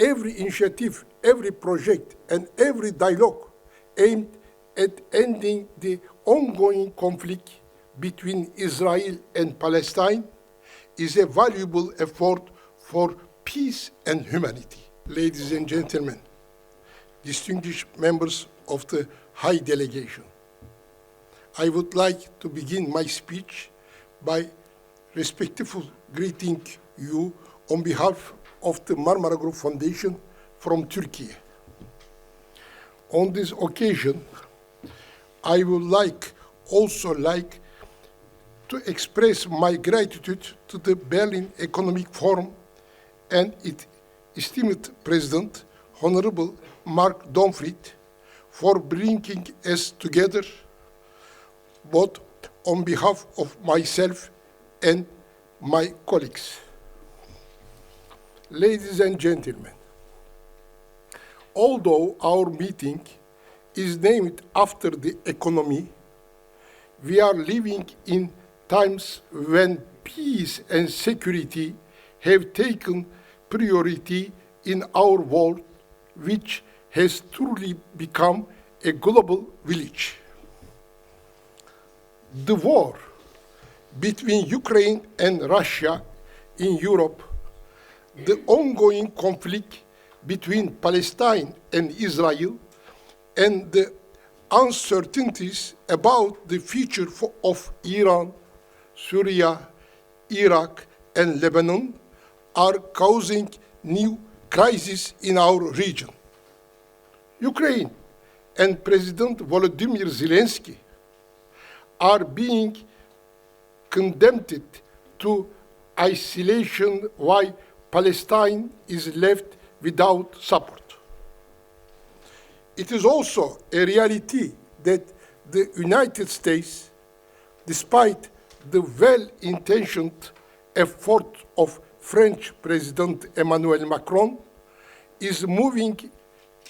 every initiative, every project, and every dialogue aimed at ending the ongoing conflict between Israel and Palestine is a valuable effort for peace and humanity. Ladies and gentlemen, distinguished members of the High Delegation, I would like to begin my speech by respectfully greeting you on behalf of the Marmara Group Foundation from Turkey. On this occasion, I would also like to express my gratitude to the Berlin Economic Forum and its esteemed President, Honorable Mark Donfried, for bringing us together, both on behalf of myself and my colleagues. Ladies and gentlemen, although our meeting is named after the economy, we are living in times when peace and security have taken priority in our world, which has truly become a global village. The war between Ukraine and Russia in Europe, the ongoing conflict between Palestine and Israel, and the uncertainties about the future of Iran, Syria, Iraq, and Lebanon are causing new crises in our region. Ukraine and President Volodymyr Zelensky are being condemned to isolation while Palestine is left without support. It is also a reality that the United States, despite the well-intentioned effort of French President Emmanuel Macron, is moving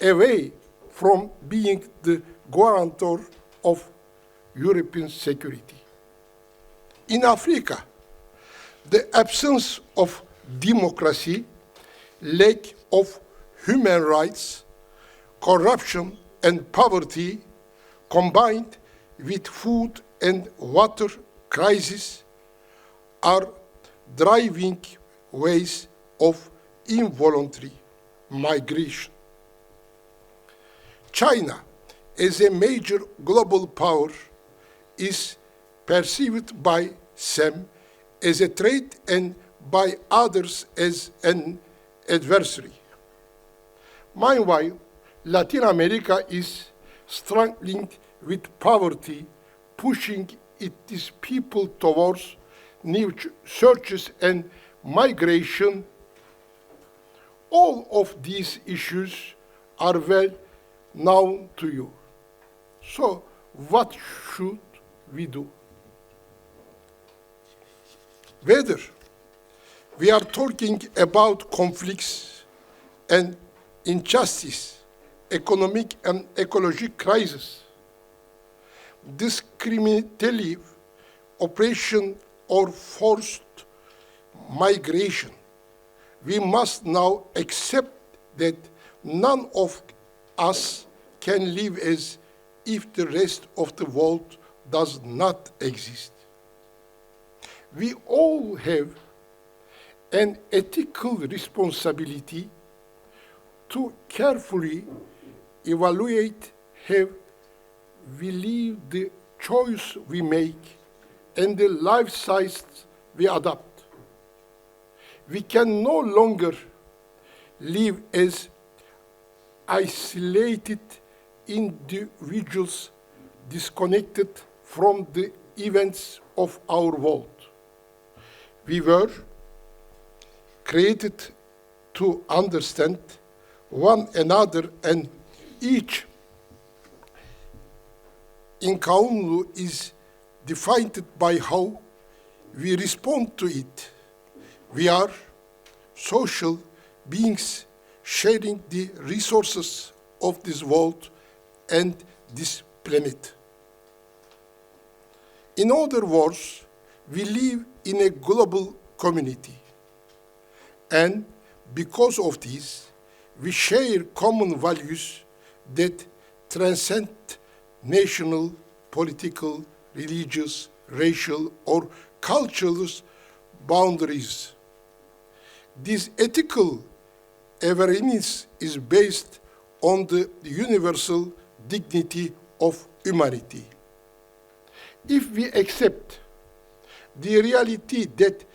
away from being the guarantor of European security. In Africa, the absence of democracy, lack of human rights, corruption and poverty, combined with food and water crisis, are driving waves of involuntary migration. China, as a major global power, is perceived by some as a threat and by others as an adversary. Meanwhile, Latin America is struggling with poverty, pushing its people towards new searches and migration. All of these issues are well known to you. So, what should we do? Whether we are talking about conflicts and injustice, economic and ecological crisis, discriminatory oppression, or forced migration, we must now accept that none of us can live as if the rest of the world does not exist. We all have an ethical responsibility to carefully evaluate how we live, the choice we make, and the lifestyles we adopt. We can no longer live as isolated individuals disconnected from the events of our world. We were created to understand one another, and each encounter is defined by how we respond to it. We are social beings sharing the resources of this world and this planet. In other words, we live in a global community. And because of this, We share common values that transcend national, political, religious, racial, or cultural boundaries. This ethical awareness is based on the universal dignity of humanity. If we accept the reality that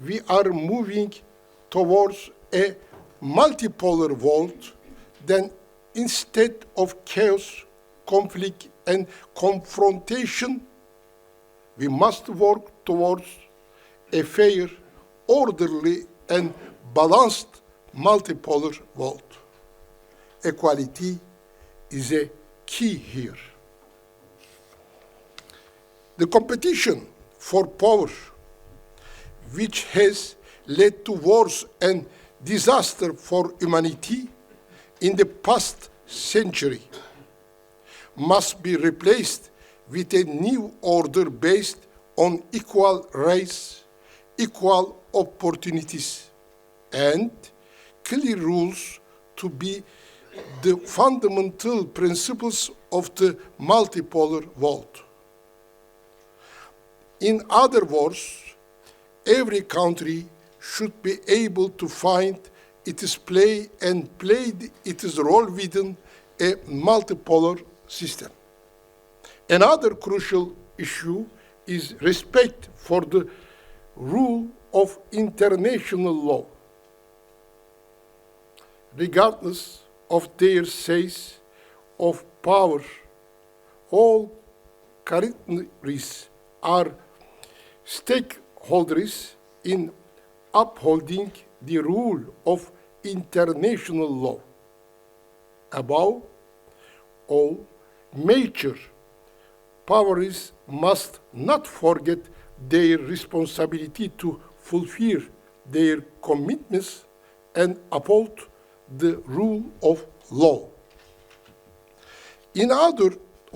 we are moving towards a multipolar world, then instead of chaos, conflict, and confrontation, we must work towards a fair, orderly, and balanced multipolar world. Equality is a key here. The competition for power, which has led to wars and disaster for humanity in the past century, must be replaced with a new order based on equal rights, equal opportunities, and clear rules to be the fundamental principles of the multipolar world. In other words, every country should be able to find its play and play its role within a multipolar system. Another crucial issue is respect for the rule of international law. Regardless of their size of power, all countries are stakeholders in upholding the rule of international law. Above all, major powers must not forget their responsibility to fulfill their commitments and uphold the rule of law. In other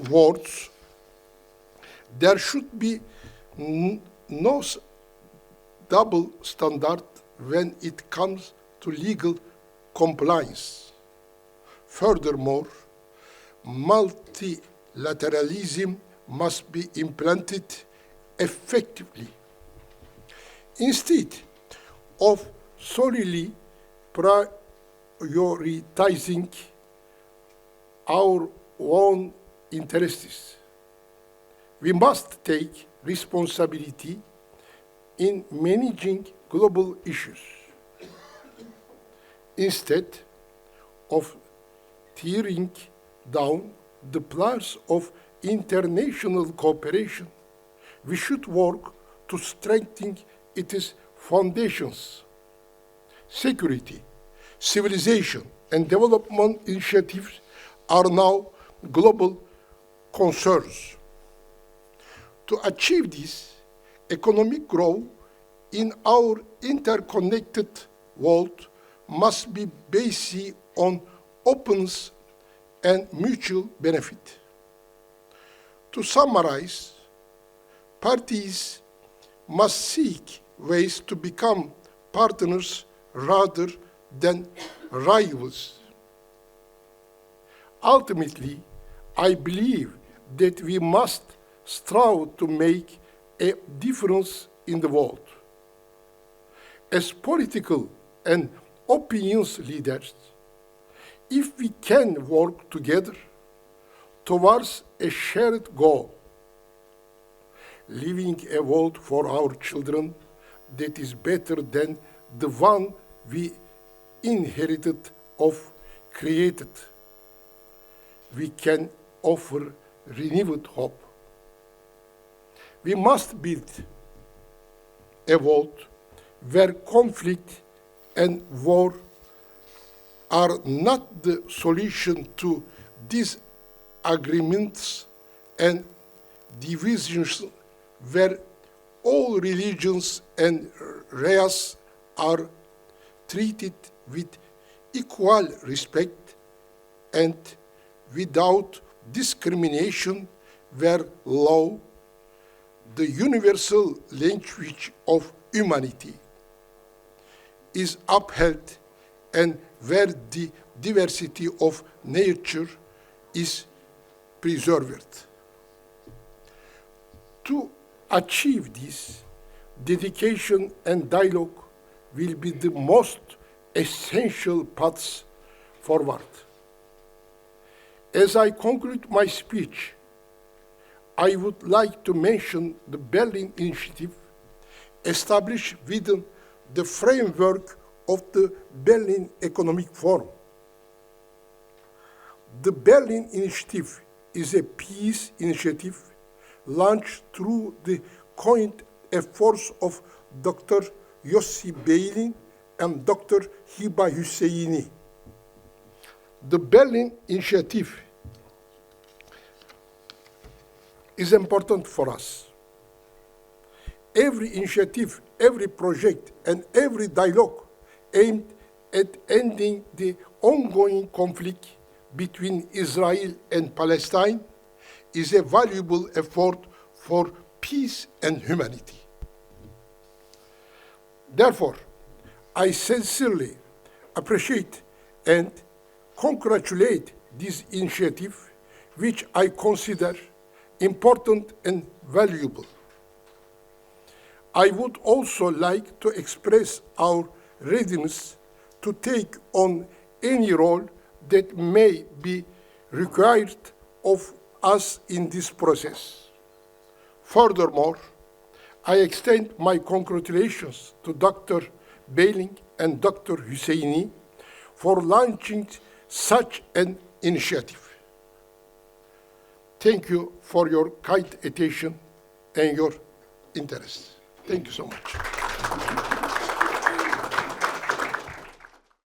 words, there should be no double standard when it comes to legal compliance. Furthermore, multilateralism must be implemented effectively. Instead of solely prioritizing our own interests, we must take responsibility in managing global issues. Instead of tearing down the pillars of international cooperation, we should work to strengthen its foundations. Security, civilization, and development initiatives are now global concerns. To achieve this, economic growth in our interconnected world must be based on openness and mutual benefit. To summarize, parties must seek ways to become partners rather than rivals. Ultimately, I believe that we must strive to make a difference in the world. As political and opinions leaders, if we can work together towards a shared goal, leaving a world for our children that is better than the one we inherited or created, we can offer renewed hope. We must build a world where conflict and war are not the solution to disagreements and divisions, where all religions and races are treated with equal respect and without discrimination, where law, the universal language of humanity, is upheld and where the diversity of nature is preserved. To achieve this, dedication and dialogue will be the most essential paths forward. As I conclude my speech, I would like to mention the Berlin Initiative established within the framework of the Berlin Economic Forum. The Berlin Initiative is a peace initiative launched through the joint efforts of Dr. Yossi Beilin and Dr. Hiba Hüseyini. The Berlin Initiative is important for us. Every initiative, every project, and every dialogue aimed at ending the ongoing conflict between Israel and Palestine is a valuable effort for peace and humanity. Therefore, I sincerely appreciate and congratulate this initiative, which I consider important and valuable. I would also like to express our readiness to take on any role that may be required of us in this process. Furthermore, I extend my congratulations to Dr. Beilin and Dr. Hüseyini for launching such an initiative. Thank you for your kind attention and your interest. Thank you so much.